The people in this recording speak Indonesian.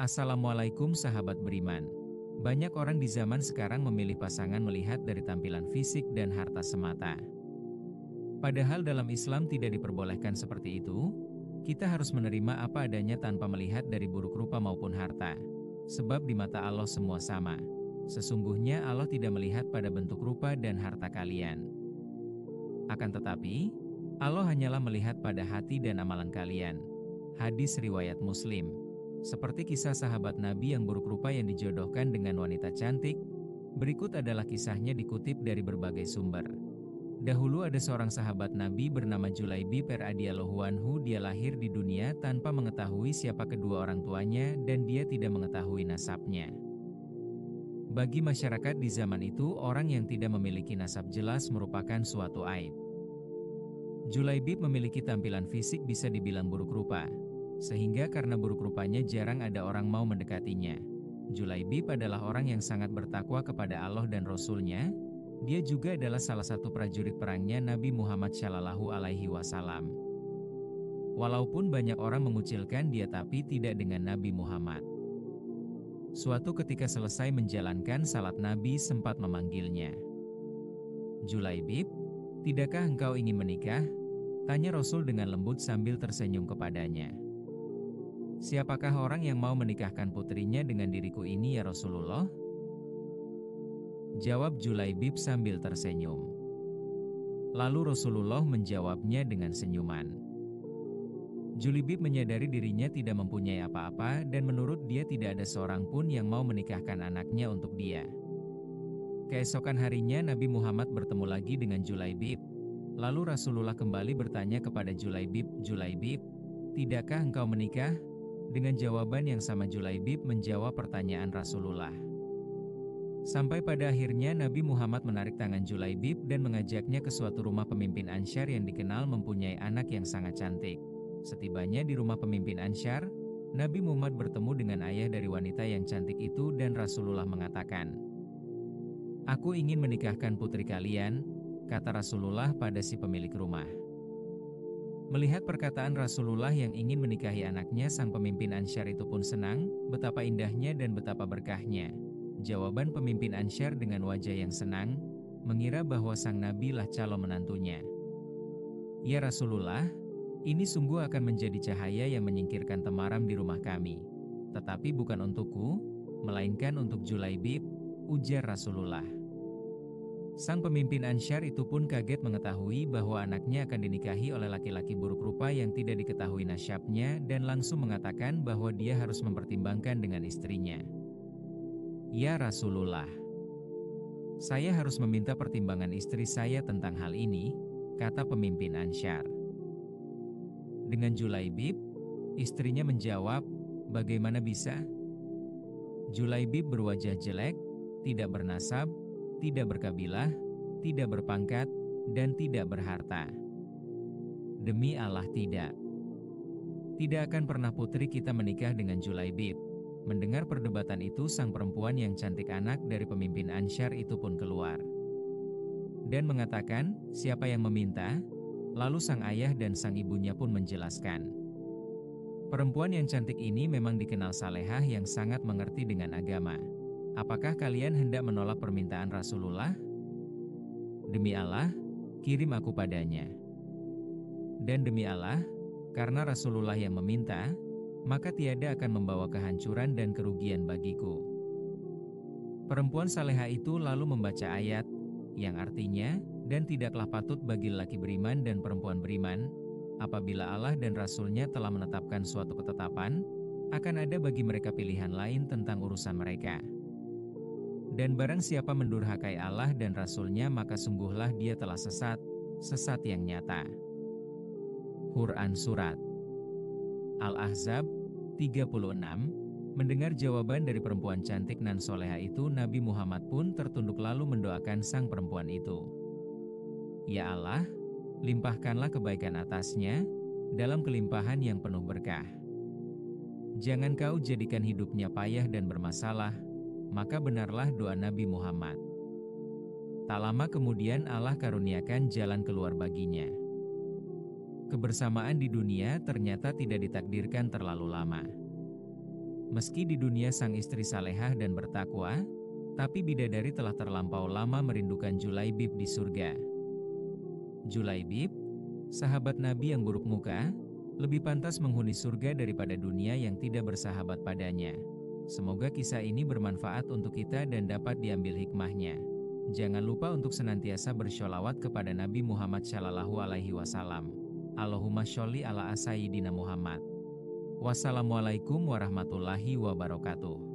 Assalamualaikum sahabat beriman. Banyak orang di zaman sekarang memilih pasangan melihat dari tampilan fisik dan harta semata. Padahal dalam Islam tidak diperbolehkan seperti itu. Kita harus menerima apa adanya tanpa melihat dari buruk rupa maupun harta. Sebab di mata Allah semua sama. Sesungguhnya Allah tidak melihat pada bentuk rupa dan harta kalian. Akan tetapi, Allah hanyalah melihat pada hati dan amalan kalian. Hadis riwayat Muslim. Seperti kisah sahabat Nabi yang buruk rupa yang dijodohkan dengan wanita cantik, berikut adalah kisahnya dikutip dari berbagai sumber. Dahulu ada seorang sahabat Nabi bernama Julaibib radhiyallahu anhu. Dia lahir di dunia tanpa mengetahui siapa kedua orang tuanya dan dia tidak mengetahui nasabnya. Bagi masyarakat di zaman itu, orang yang tidak memiliki nasab jelas merupakan suatu aib. Julaibib memiliki tampilan fisik bisa dibilang buruk rupa. Sehingga karena buruk rupanya jarang ada orang mau mendekatinya. Julaibib adalah orang yang sangat bertakwa kepada Allah dan Rasul-Nya. Dia juga adalah salah satu prajurit perangnya Nabi Muhammad Shallallahu Alaihi Wasallam. Walaupun banyak orang mengucilkan dia, tapi tidak dengan Nabi Muhammad. Suatu ketika selesai menjalankan salat, Nabi sempat memanggilnya. "Julaibib, tidakkah engkau ingin menikah?" tanya Rasul dengan lembut sambil tersenyum kepadanya. "Siapakah orang yang mau menikahkan putrinya dengan diriku ini ya Rasulullah?" jawab Julaibib sambil tersenyum. Lalu Rasulullah menjawabnya dengan senyuman. Julaibib menyadari dirinya tidak mempunyai apa-apa dan menurut dia tidak ada seorang pun yang mau menikahkan anaknya untuk dia. Keesokan harinya Nabi Muhammad bertemu lagi dengan Julaibib. Lalu Rasulullah kembali bertanya kepada Julaibib, "Julaibib, tidakkah engkau menikah?" Dengan jawaban yang sama Julaibib menjawab pertanyaan Rasulullah. Sampai pada akhirnya Nabi Muhammad menarik tangan Julaibib dan mengajaknya ke suatu rumah pemimpin Ansyar yang dikenal mempunyai anak yang sangat cantik. Setibanya di rumah pemimpin Ansyar, Nabi Muhammad bertemu dengan ayah dari wanita yang cantik itu dan Rasulullah mengatakan, "Aku ingin menikahkan putri kalian," kata Rasulullah pada si pemilik rumah. Melihat perkataan Rasulullah yang ingin menikahi anaknya, sang pemimpin Ansyar itu pun senang, betapa indahnya dan betapa berkahnya. Jawaban pemimpin Ansyar dengan wajah yang senang, mengira bahwa sang Nabi lah calon menantunya. "Ya Rasulullah, ini sungguh akan menjadi cahaya yang menyingkirkan temaram di rumah kami. Tetapi bukan untukku, melainkan untuk Julaibib," ujar Rasulullah. Sang pemimpin Ansyar itu pun kaget mengetahui bahwa anaknya akan dinikahi oleh laki-laki buruk rupa yang tidak diketahui nasabnya dan langsung mengatakan bahwa dia harus mempertimbangkan dengan istrinya. "Ya Rasulullah, saya harus meminta pertimbangan istri saya tentang hal ini," kata pemimpin Ansyar. Dengan Julaibib, istrinya menjawab, "Bagaimana bisa?" Julaibib berwajah jelek, tidak bernasab, tidak berkabilah, tidak berpangkat, dan tidak berharta. "Demi Allah tidak. Tidak akan pernah putri kita menikah dengan Julaibib." Mendengar perdebatan itu, sang perempuan yang cantik anak dari pemimpin Ansyar itu pun keluar dan mengatakan, "Siapa yang meminta?" Lalu sang ayah dan sang ibunya pun menjelaskan. Perempuan yang cantik ini memang dikenal salehah yang sangat mengerti dengan agama. "Apakah kalian hendak menolak permintaan Rasulullah? Demi Allah, kirim aku padanya. Dan demi Allah, karena Rasulullah yang meminta, maka tiada akan membawa kehancuran dan kerugian bagiku." Perempuan salehah itu lalu membaca ayat, yang artinya, "Dan tidaklah patut bagi lelaki beriman dan perempuan beriman, apabila Allah dan Rasul-Nya telah menetapkan suatu ketetapan, akan ada bagi mereka pilihan lain tentang urusan mereka. Dan barang siapa mendurhakai Allah dan Rasul-Nya, maka sungguhlah dia telah sesat, sesat yang nyata." Quran Surat Al-Ahzab 36. Mendengar jawaban dari perempuan cantik nan soleha itu, Nabi Muhammad pun tertunduk lalu mendoakan sang perempuan itu. "Ya Allah, limpahkanlah kebaikan atasnya, dalam kelimpahan yang penuh berkah. Jangan kau jadikan hidupnya payah dan bermasalah." Maka benarlah doa Nabi Muhammad. Tak lama kemudian Allah karuniakan jalan keluar baginya. Kebersamaan di dunia ternyata tidak ditakdirkan terlalu lama. Meski di dunia sang istri salehah dan bertakwa, tapi bidadari telah terlampau lama merindukan Julaibib di surga. Julaibib, sahabat Nabi yang buruk muka, lebih pantas menghuni surga daripada dunia yang tidak bersahabat padanya. Semoga kisah ini bermanfaat untuk kita dan dapat diambil hikmahnya. Jangan lupa untuk senantiasa bersholawat kepada Nabi Muhammad SAW. Allahumma sholli ala sayyidina Muhammad. Wassalamualaikum warahmatullahi wabarakatuh.